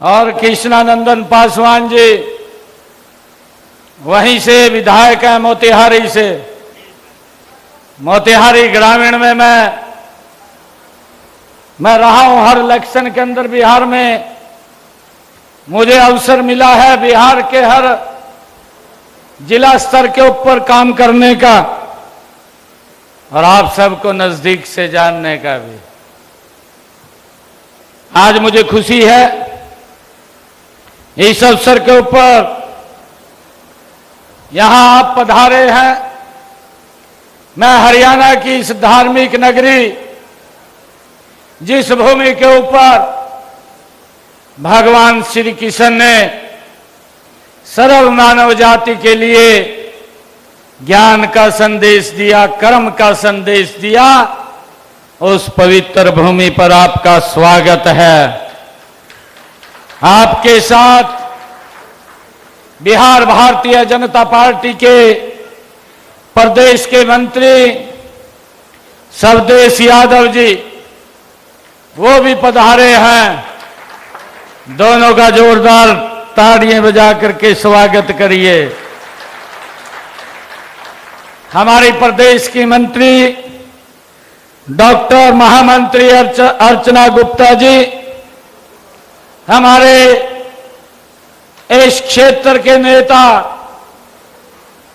और कृष्णानंदन पासवान जी वहीं से विधायक है मोतिहारी से। मोतिहारी ग्रामीण में मैं रहा हूं हर इलेक्शन के अंदर। बिहार में मुझे अवसर मिला है बिहार के हर जिला स्तर के ऊपर काम करने का और आप सबको नजदीक से जानने का भी। आज मुझे खुशी है इस अवसर के ऊपर यहां आप पधारे हैं। मैं हरियाणा की इस धार्मिक नगरी, जिस भूमि के ऊपर भगवान श्री कृष्ण ने सर्व मानव जाति के लिए ज्ञान का संदेश दिया, कर्म का संदेश दिया, उस पवित्र भूमि पर आपका स्वागत है। आपके साथ बिहार भारतीय जनता पार्टी के प्रदेश के मंत्री सर्वदेश यादव जी, वो भी पधारे हैं। दोनों का जोरदार ताड़ियां बजा करके स्वागत करिए। हमारी प्रदेश की मंत्री डॉक्टर महामंत्री अर्चना गुप्ता जी, हमारे इस क्षेत्र के नेता,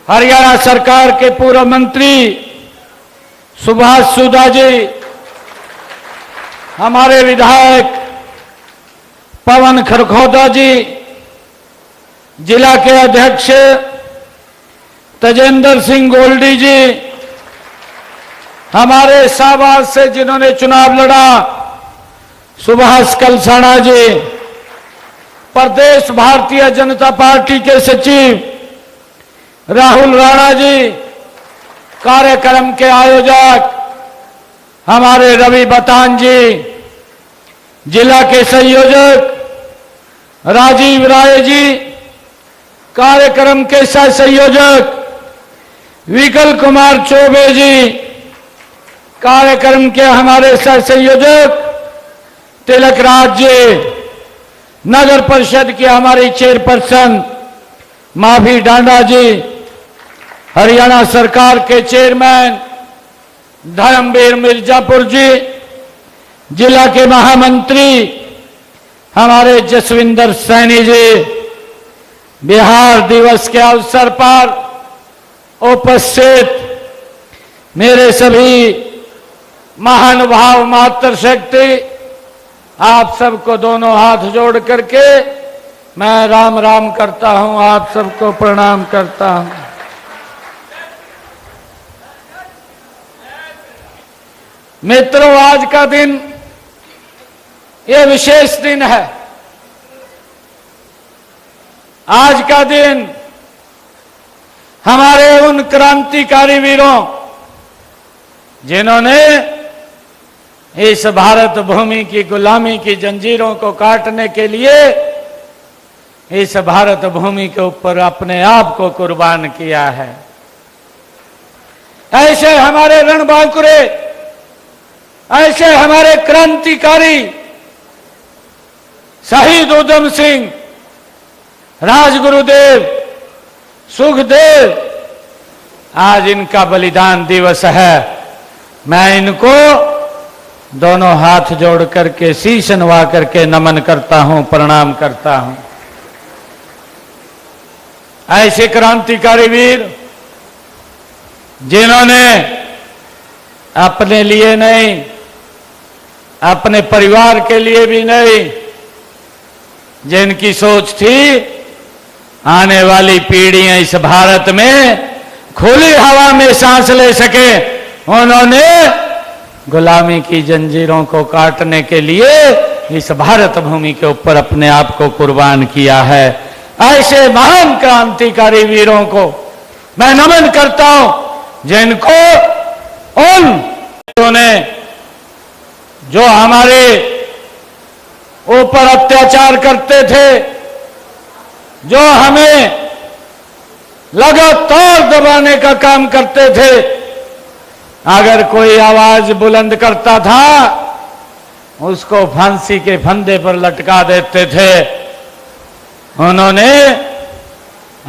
हरियाणा सरकार के पूर्व मंत्री सुभाष सुधा जी, हमारे विधायक पवन खरखोदा जी, जिला के अध्यक्ष तजेंद्र सिंह गोल्डी जी, हमारे शाहबाद से जिन्होंने चुनाव लड़ा सुभाष कलसाना जी, प्रदेश भारतीय जनता पार्टी के सचिव राहुल राणा जी, कार्यक्रम के आयोजक हमारे रवि बतान जी, जिला के संयोजक राजीव राय जी, कार्यक्रम के सह संयोजक विकल कुमार चौबे जी, कार्यक्रम के हमारे सह संयोजक तिलक राज जी, नगर परिषद की हमारी चेयरपर्सन माफी डांडा जी, हरियाणा सरकार के चेयरमैन धर्मवीर मिर्जापुर जी, जिला के महामंत्री हमारे जसविंदर सैनी जी, बिहार दिवस के अवसर पर उपस्थित मेरे सभी महानुभाव, मातृशक्ति, आप सबको दोनों हाथ जोड़ करके मैं राम राम करता हूं, आप सबको प्रणाम करता हूं। मित्रों, आज का दिन ये विशेष दिन है। आज का दिन हमारे उन क्रांतिकारी वीरों, जिन्होंने इस भारत भूमि की गुलामी की जंजीरों को काटने के लिए इस भारत भूमि के ऊपर अपने आप को कुर्बान किया है। ऐसे हमारे रणबांकुरे, ऐसे हमारे क्रांतिकारी शहीद उधम सिंह, राजगुरुदेव, सुखदेव, आज इनका बलिदान दिवस है। मैं इनको दोनों हाथ जोड़ करके शीश नवा करके नमन करता हूं, प्रणाम करता हूं। ऐसे क्रांतिकारी वीर जिन्होंने अपने लिए नहीं, अपने परिवार के लिए भी नहीं, जिनकी सोच थी आने वाली पीढ़ियां इस भारत में खुली हवा में सांस ले सके, उन्होंने गुलामी की जंजीरों को काटने के लिए इस भारत भूमि के ऊपर अपने आप को कुर्बान किया है। ऐसे महान क्रांतिकारी वीरों को मैं नमन करता हूं, जिनको उन्होंने जो हमारे ऊपर अत्याचार करते थे, जो हमें लगातार दबाने का काम करते थे, अगर कोई आवाज बुलंद करता था उसको फांसी के फंदे पर लटका देते थे। उन्होंने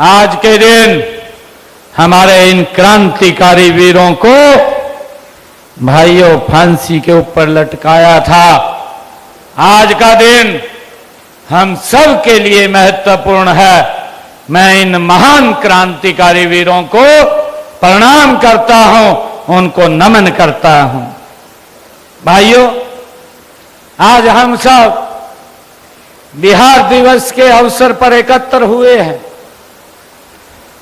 आज के दिन हमारे इन क्रांतिकारी वीरों को भाइयों फांसी के ऊपर लटकाया था। आज का दिन हम सब के लिए महत्वपूर्ण है। मैं इन महान क्रांतिकारी वीरों को प्रणाम करता हूं, उनको नमन करता हूं। भाइयों, आज हम सब बिहार दिवस के अवसर पर एकत्र हुए हैं।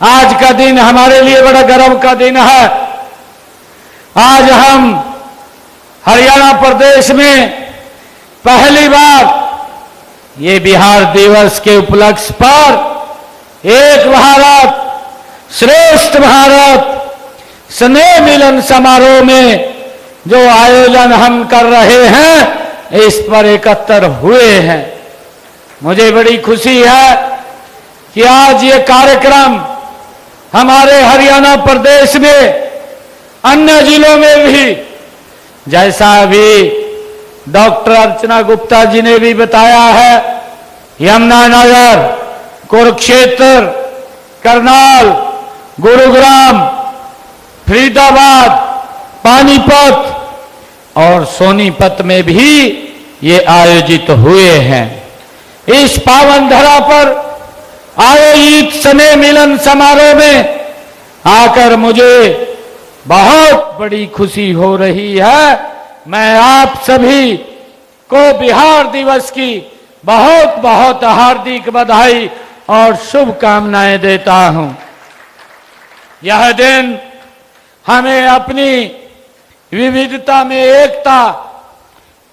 आज का दिन हमारे लिए बड़ा गर्व का दिन है। आज हम हरियाणा प्रदेश में पहली बार ये बिहार दिवस के उपलक्ष्य पर एक भारत श्रेष्ठ भारत स्नेह मिलन समारोह में जो आयोजन हम कर रहे हैं, इस पर एकत्र हुए हैं। मुझे बड़ी खुशी है कि आज ये कार्यक्रम हमारे हरियाणा प्रदेश में अन्य जिलों में भी, जैसा अभी डॉक्टर अर्चना गुप्ता जी ने भी बताया है, यमुनानगर, कुरुक्षेत्र, करनाल, गुरुग्राम, फरीदाबाद, पानीपत और सोनीपत में भी ये आयोजित हुए हैं। इस पावन धरा पर आयोजित स्नेह मिलन समारोह में आकर मुझे बहुत बड़ी खुशी हो रही है। मैं आप सभी को बिहार दिवस की बहुत बहुत हार्दिक बधाई और शुभकामनाएं देता हूं। यह दिन हमें अपनी विविधता में एकता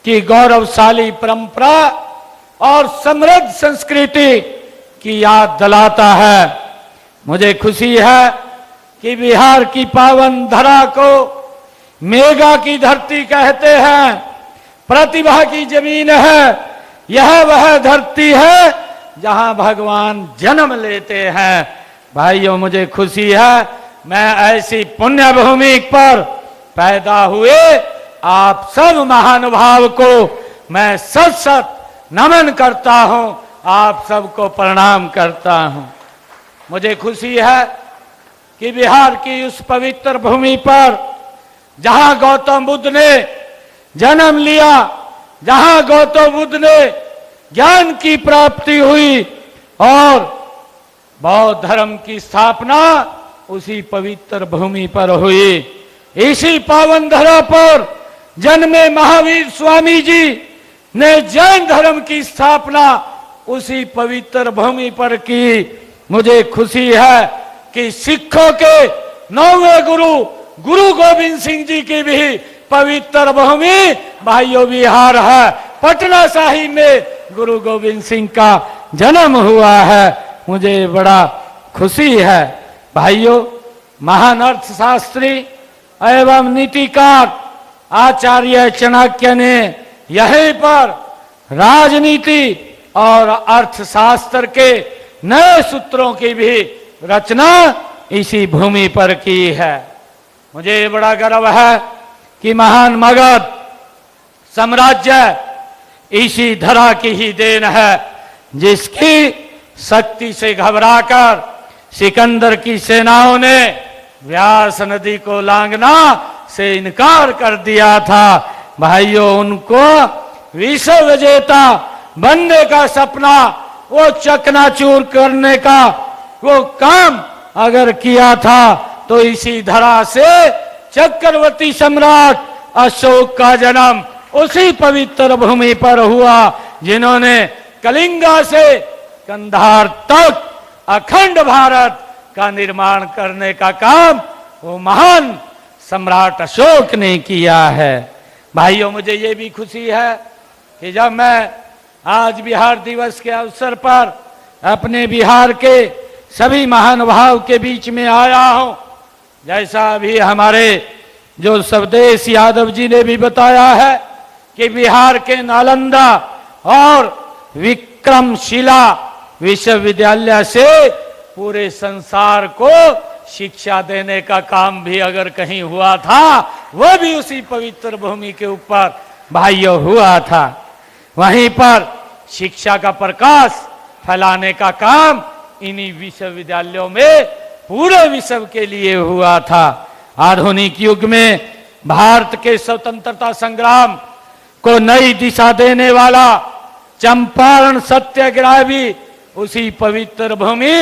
की गौरवशाली परंपरा और समृद्ध संस्कृति की याद दिलाता है। मुझे खुशी है कि बिहार की पावन धरा को मेघा की धरती कहते हैं, प्रतिभा की जमीन है। यह वह धरती है जहां भगवान जन्म लेते हैं। भाइयों, मुझे खुशी है मैं ऐसी पुण्य भूमि पर पैदा हुए आप सब महानुभाव को मैं सत सत नमन करता हूं, आप सबको प्रणाम करता हूं। मुझे खुशी है कि बिहार की उस पवित्र भूमि पर जहां गौतम बुद्ध ने जन्म लिया, जहां गौतम बुद्ध ने ज्ञान की प्राप्ति हुई और बौद्ध धर्म की स्थापना उसी पवित्र भूमि पर हुई। इसी पावन धरा पर जन्मे महावीर स्वामी जी ने जैन धर्म की स्थापना उसी पवित्र भूमि पर की। मुझे खुशी है कि सिखों के 9वें गुरु गुरु गोविंद सिंह जी की भी पवित्र भूमि भाइयों बिहार है। पटना साहिब में गुरु गोविंद सिंह का जन्म हुआ है। मुझे बड़ा खुशी है। भाइयों, महान अर्थशास्त्री एवं नीतिकार आचार्य चाणक्य ने यहीं पर राजनीति और अर्थशास्त्र के नए सूत्रों की भी रचना इसी भूमि पर की है। मुझे बड़ा गर्व है कि महान मगध साम्राज्य इसी धरा की ही देन है, जिसकी शक्ति से घबराकर सिकंदर की सेनाओं ने व्यास नदी को लांघना से इनकार कर दिया था। भाइयों, उनको विश्व विजेता बनने का सपना, वो चकनाचूर करने का वो काम अगर किया था तो इसी धरा से चक्रवर्ती सम्राट अशोक का जन्म उसी पवित्र भूमि पर हुआ, जिन्होंने कलिंगा से कंधार तक अखंड भारत का निर्माण करने का काम वो महान सम्राट अशोक ने किया है। भाइयों, मुझे ये भी खुशी है कि जब मैं आज बिहार दिवस के अवसर पर अपने बिहार के सभी महानुभाव के बीच में आया हूं, जैसा अभी हमारे जो स्वदेश यादव जी ने भी बताया है कि बिहार के नालंदा और विक्रमशिला विश्वविद्यालय से पूरे संसार को शिक्षा देने का काम भी अगर कहीं हुआ था, वह भी उसी पवित्र भूमि के ऊपर भाइयों हुआ था। वहीं पर शिक्षा का प्रकाश फैलाने का काम इन्हीं विश्वविद्यालयों में पूरे विश्व के लिए हुआ था। आधुनिक युग में भारत के स्वतंत्रता संग्राम को नई दिशा देने वाला चंपारण सत्याग्रह भी उसी पवित्र भूमि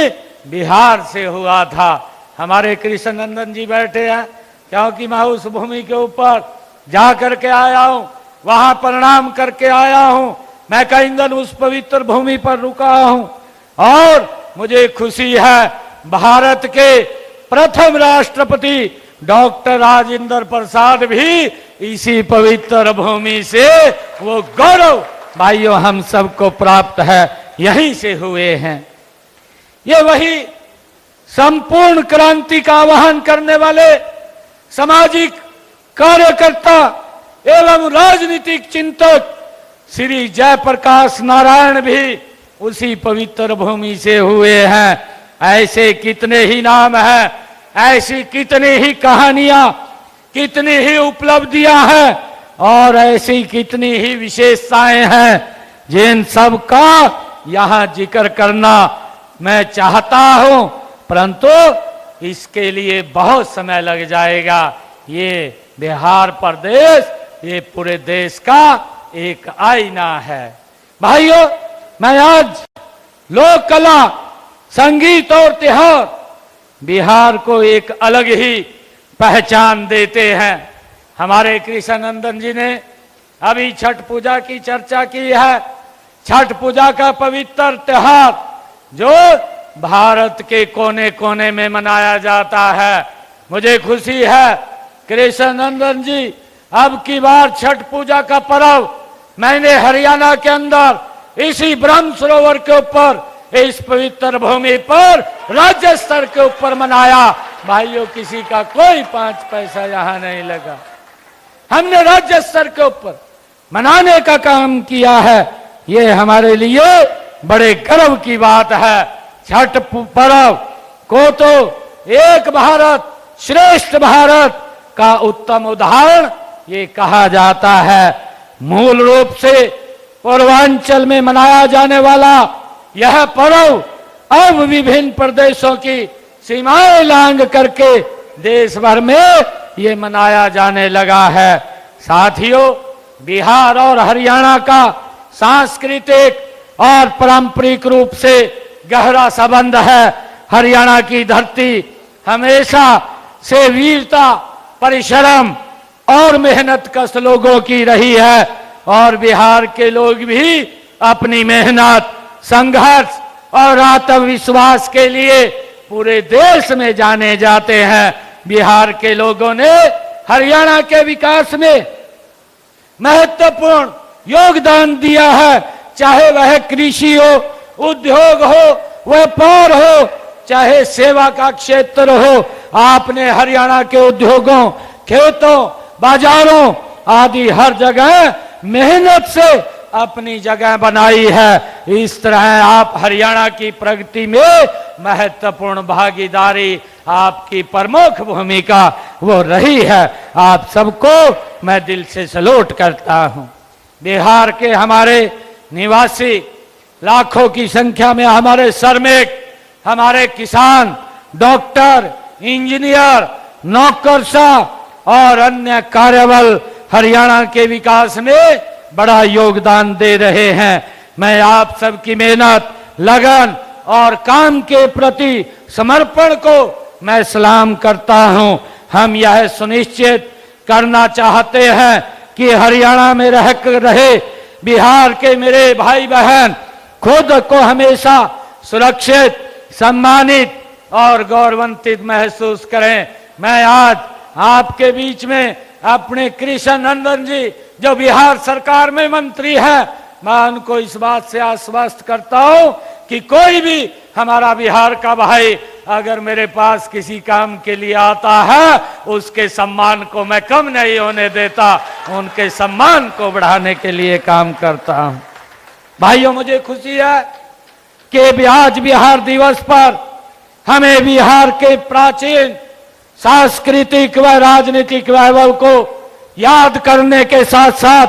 बिहार से हुआ था। हमारे कृष्णनंदन जी बैठे हैं, क्योंकि मैं उस भूमि के ऊपर जा करके आया हूं, वहां प्रणाम करके आया हूं। मैं कई दिन उस पवित्र भूमि पर रुका हूं और मुझे खुशी है भारत के प्रथम राष्ट्रपति डॉक्टर राजेंद्र प्रसाद भी इसी पवित्र भूमि से वो गौरव भाइयों हम सबको प्राप्त है, यहीं से हुए हैं। ये वही संपूर्ण क्रांति का आह्वान करने वाले सामाजिक कार्यकर्ता एवं राजनीतिक चिंतक श्री जयप्रकाश नारायण भी उसी पवित्र भूमि से हुए हैं। ऐसे कितने ही नाम हैं, ऐसी कितनी ही कहानियां, कितनी ही उपलब्धियां हैं और ऐसी कितनी ही विशेषताएं हैं जिन सब का यहां जिक्र करना मैं चाहता हूं, परंतु इसके लिए बहुत समय लग जाएगा। ये बिहार प्रदेश ये पूरे देश का एक आईना है। भाइयों, मैं आज लोक कला, संगीत और त्योहार बिहार को एक अलग ही पहचान देते हैं। हमारे कृष्णनंदन जी ने अभी छठ पूजा की चर्चा की है। छठ पूजा का पवित्र त्योहार जो भारत के कोने कोने में मनाया जाता है। मुझे खुशी है कृष्णनंदन जी, अब की बार छठ पूजा का पर्व मैंने हरियाणा के अंदर इसी ब्रह्म सरोवर के ऊपर इस पवित्र भूमि पर राज्य स्तर के ऊपर मनाया। भाइयों, किसी का कोई 5 पैसा यहां नहीं लगा। हमने राज्य स्तर के ऊपर मनाने का काम किया है। ये हमारे लिए बड़े गर्व की बात है। छठ पर्व को तो एक भारत श्रेष्ठ भारत का उत्तम उदाहरण ये कहा जाता है। मूल रूप से पूर्वांचल में मनाया जाने वाला यह पर्व अब विभिन्न प्रदेशों की सीमाएं लांघ करके देश भर में ये मनाया जाने लगा है। साथियों, बिहार और हरियाणा का सांस्कृतिक और पारंपरिक रूप से गहरा संबंध है। हरियाणा की धरती हमेशा से वीरता, परिश्रम और मेहनत कश लोगों की रही है और बिहार के लोग भी अपनी मेहनत, संघर्ष और आत्मविश्वास के लिए पूरे देश में जाने जाते हैं। बिहार के लोगों ने हरियाणा के विकास में महत्वपूर्ण योगदान दिया है, चाहे वह कृषि हो, उद्योग हो, व्यापार हो, चाहे सेवा का क्षेत्र हो। आपने हरियाणा के उद्योगों, खेतों, बाजारों आदि हर जगह मेहनत से अपनी जगह बनाई है। इस तरह आप हरियाणा की प्रगति में महत्वपूर्ण भागीदारी, आपकी प्रमुख भूमिका वो रही है। आप सबको मैं दिल से सैल्यूट करता हूं। बिहार के हमारे निवासी लाखों की संख्या में हमारे श्रमिक, हमारे किसान, डॉक्टर, इंजीनियर, नौकरशाह और अन्य कार्यबल हरियाणा के विकास में बड़ा योगदान दे रहे हैं। मैं आप सबकी मेहनत, लगन और काम के प्रति समर्पण को मैं सलाम करता हूं। हम यह सुनिश्चित करना चाहते हैं कि हरियाणा में रहे बिहार के मेरे भाई बहन खुद को हमेशा सुरक्षित, सम्मानित और गौरवान्वित महसूस करें। मैं आज आपके बीच में अपने कृष्णनंदन जी जो बिहार सरकार में मंत्री हैं, मैं उनको इस बात से आश्वस्त करता हूं कि कोई भी हमारा बिहार का भाई अगर मेरे पास किसी काम के लिए आता है, उसके सम्मान को मैं कम नहीं होने देता, उनके सम्मान को बढ़ाने के लिए काम करता हूं। भाइयों, मुझे खुशी है कि आज बिहार दिवस पर हमें बिहार के प्राचीन सांस्कृतिक व राजनीतिक वैभव को याद करने के साथ साथ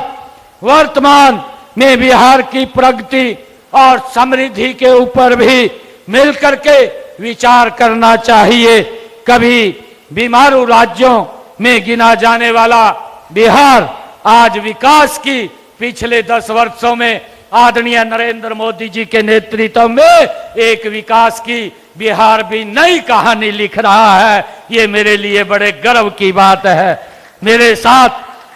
वर्तमान में बिहार की प्रगति और समृद्धि के ऊपर भी मिलकर के विचार करना चाहिए। कभी बीमारू राज्यों में गिना जाने वाला बिहार आज विकास की पिछले 10 वर्षों में आदरणीय नरेंद्र मोदी जी के नेतृत्व में एक विकास की बिहार भी नई कहानी लिख रहा है। ये मेरे लिए बड़े गर्व की बात है। मेरे साथ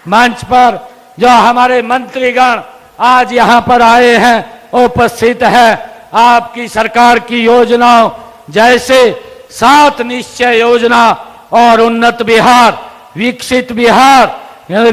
मंच पर जो हमारे मंत्रीगण आज यहाँ पर आए हैं उपस्थित है। आपकी सरकार की योजनाओं जैसे 7 निश्चय योजना और उन्नत बिहार, विकसित बिहार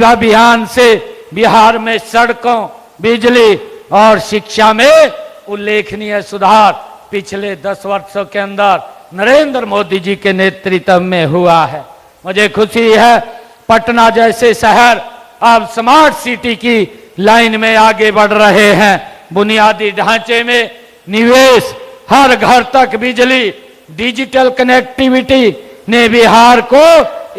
अभियान से बिहार में सड़कों, बिजली और शिक्षा में उल्लेखनीय सुधार पिछले 10 वर्षों के अंदर नरेंद्र मोदी जी के नेतृत्व में हुआ है। मुझे खुशी है पटना जैसे शहर अब स्मार्ट सिटी की लाइन में आगे बढ़ रहे हैं। बुनियादी ढांचे में निवेश, हर घर तक बिजली, डिजिटल कनेक्टिविटी ने बिहार को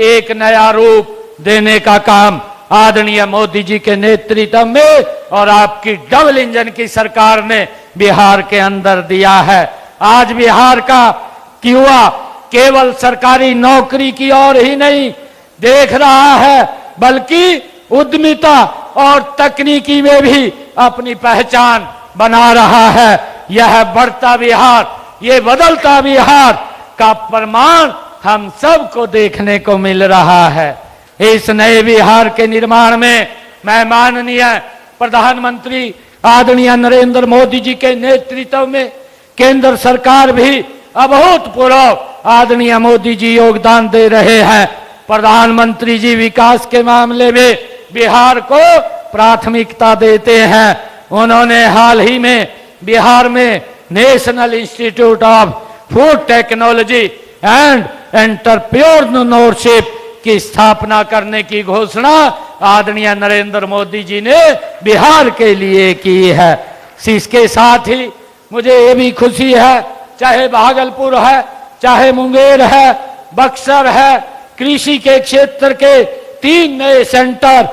एक नया रूप देने का काम आदरणीय मोदी जी के नेतृत्व में और आपकी डबल इंजन की सरकार ने बिहार के अंदर दिया है। आज बिहार का युवा केवल सरकारी नौकरी की ओर ही नहीं देख रहा है, बल्कि उद्यमिता और तकनीकी में भी अपनी पहचान बना रहा है। यह बढ़ता बिहार, ये बदलता बिहार का प्रमाण हम सबको देखने को मिल रहा है। इस नए बिहार के निर्माण में मैं माननीय प्रधानमंत्री आदरणीय नरेंद्र मोदी जी के नेतृत्व में केंद्र सरकार भी अभूतपूर्व आदरणीय मोदी जी योगदान दे रहे हैं। प्रधानमंत्री जी विकास के मामले में बिहार को प्राथमिकता देते हैं। उन्होंने हाल ही में बिहार में national institute of food technology and entrepreneurship की स्थापना करने की घोषणा आदरणीय नरेंद्र मोदी जी ने बिहार के लिए की है। इसके साथ ही मुझे ये भी खुशी है, चाहे भागलपुर है, चाहे मुंगेर है, बक्सर है, कृषि के क्षेत्र के 3 नए सेंटर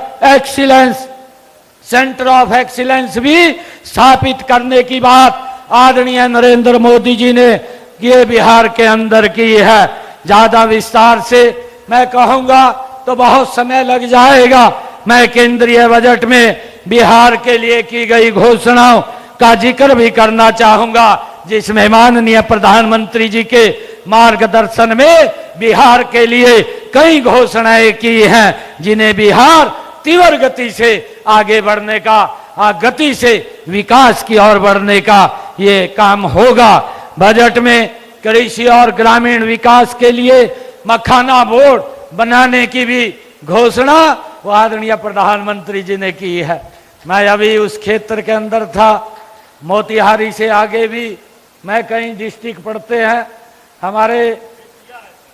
ऑफ एक्सीलेंस भी स्थापित करने की बात आदरणीय नरेंद्र मोदी जी ने ये बिहार के अंदर की है। ज्यादा विस्तार से मैं कहूंगा तो बहुत समय लग जाएगा। मैं केंद्रीय बजट में बिहार के लिए की गई घोषणाओं का जिक्र भी करना चाहूंगा, जिसमें माननीय प्रधानमंत्री जी के मार्गदर्शन में बिहार के लिए कई घोषणाएं की हैं, जिन्हें बिहार तीव्र गति से आगे बढ़ने का, गति से विकास की ओर बढ़ने का ये काम होगा। बजट में कृषि और ग्रामीण विकास के लिए मखाना बोर्ड बनाने की भी घोषणा वो आदरणीय प्रधानमंत्री जी ने की है। मैं अभी उस क्षेत्र के अंदर था, मोतिहारी से आगे भी मैं कई डिस्ट्रिक्ट पढ़ते हैं, हमारे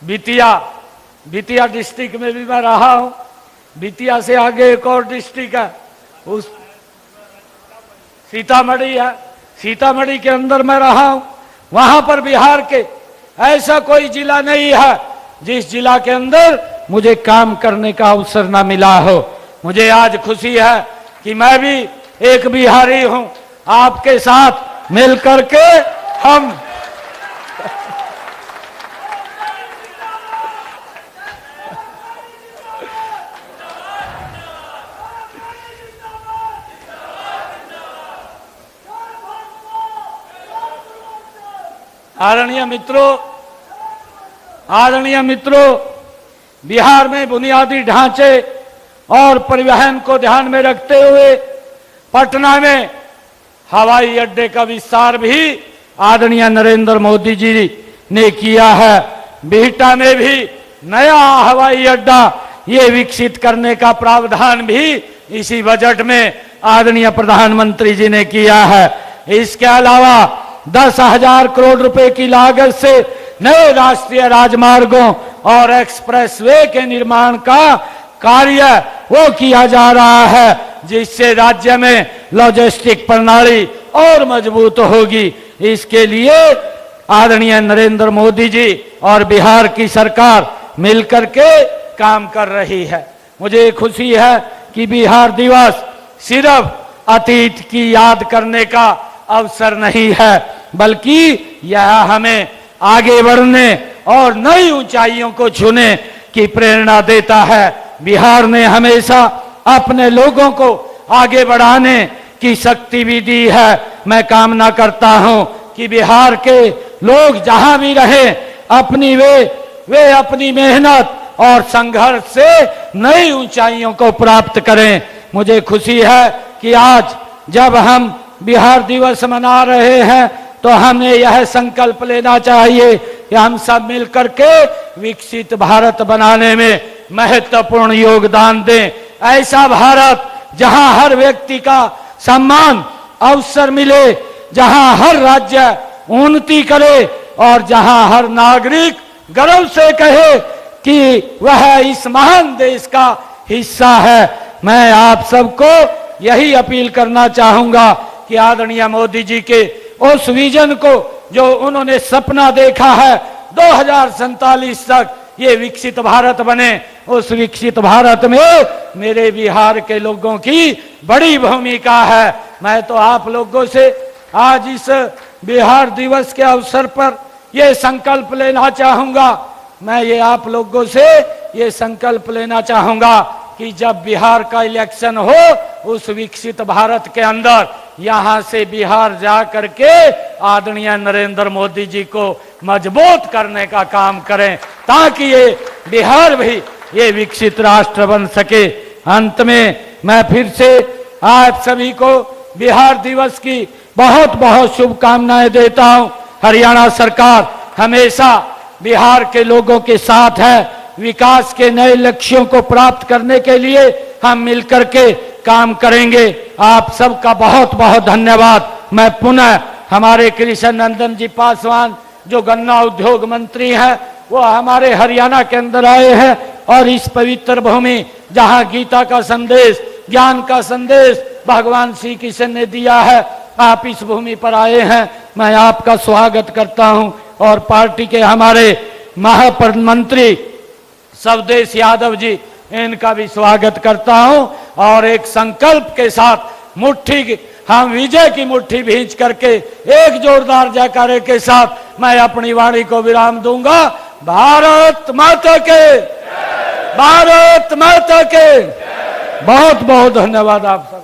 बितिया डिस्ट्रिक्ट में भी मैं रहा हूं। बितिया से आगे एक और डिस्ट्रिक्ट है, उस सीतामढ़ी है, सीतामढ़ी के अंदर मैं रहा हूं। वहां पर बिहार के ऐसा कोई जिला नहीं है जिस जिला के अंदर मुझे काम करने का अवसर ना मिला हो। मुझे आज खुशी है कि मैं भी एक बिहारी हूं। आपके साथ मिलकर के हम आदरणीय मित्रों, बिहार में बुनियादी ढांचे और परिवहन को ध्यान में रखते हुए पटना में हवाई अड्डे का विस्तार भी आदरणीय नरेंद्र मोदी जी ने किया है। बिहटा में भी नया हवाई अड्डा ये विकसित करने का प्रावधान भी इसी बजट में आदरणीय प्रधानमंत्री जी ने किया है। इसके अलावा 10,000 करोड़ रुपए की लागत से नए राष्ट्रीय राजमार्गों और एक्सप्रेसवे के निर्माण का कार्य वो किया जा रहा है, जिससे राज्य में लॉजिस्टिक प्रणाली और मजबूत होगी। इसके लिए आदरणीय नरेंद्र मोदी जी और बिहार की सरकार मिलकर के काम कर रही है। मुझे खुशी है कि बिहार दिवस सिर्फ अतीत की याद करने का अवसर नहीं है, बल्कि यह हमें आगे बढ़ने और नई ऊंचाइयों को छूने की प्रेरणा देता है। बिहार ने हमेशा अपने लोगों को आगे बढ़ाने की शक्ति भी दी है। मैं कामना करता हूं कि बिहार के लोग जहां भी रहें, वे अपनी मेहनत और संघर्ष से नई ऊंचाइयों को प्राप्त करें। मुझे खुशी है कि आज जब हम बिहार दिवस मना रहे हैं तो हमें यह संकल्प लेना चाहिए कि हम सब मिलकर के विकसित भारत बनाने में महत्वपूर्ण योगदान दें। ऐसा भारत जहां हर व्यक्ति का सम्मान अवसर मिले, जहां हर राज्य उन्नति करे और जहां हर नागरिक गर्व से कहे कि वह इस महान देश का हिस्सा है। मैं आप सबको यही अपील करना चाहूंगा कि आदरणीय मोदी जी के उस विजन को जो उन्होंने सपना देखा है 2047 तक ये विकसित भारत बने, उस विकसित भारत में मेरे बिहार के लोगों की बड़ी भूमिका है। मैं तो आप लोगों से आज इस बिहार दिवस के अवसर पर ये संकल्प लेना चाहूंगा, मैं ये आप लोगों से ये संकल्प लेना चाहूंगा कि जब बिहार का इलेक्शन हो, उस विकसित भारत के अंदर यहां से बिहार जा करके आदरणीय नरेंद्र मोदी जी को मजबूत करने का काम करें, ताकि ये बिहार भी ये विकसित राष्ट्र बन सके। अंत में मैं फिर से आप सभी को बिहार दिवस की बहुत बहुत शुभकामनाएं देता हूं। हरियाणा सरकार हमेशा बिहार के लोगों के साथ है। विकास के नए लक्ष्यों को प्राप्त करने के लिए हम मिलकर के काम करेंगे। आप सबका बहुत बहुत धन्यवाद। मैं पुनः हमारे कृष्ण नंदन जी पासवान जो गन्ना उद्योग मंत्री हैं, वो हमारे हरियाणा के अंदर आए हैं और इस पवित्र भूमि जहां गीता का संदेश, ज्ञान का संदेश भगवान श्री कृष्ण ने दिया है, आप इस भूमि पर आए हैं। मैं आपका स्वागत करता हूं और पार्टी के हमारे महाप्रधानमंत्री स्वदेश यादव जी, इनका भी स्वागत करता हूं और एक संकल्प के साथ हम विजय की मुट्ठी भींच करके एक जोरदार जयकारे के साथ मैं अपनी वाणी को विराम दूंगा। भारत माता के, भारत माता के। बहुत बहुत धन्यवाद आप सब।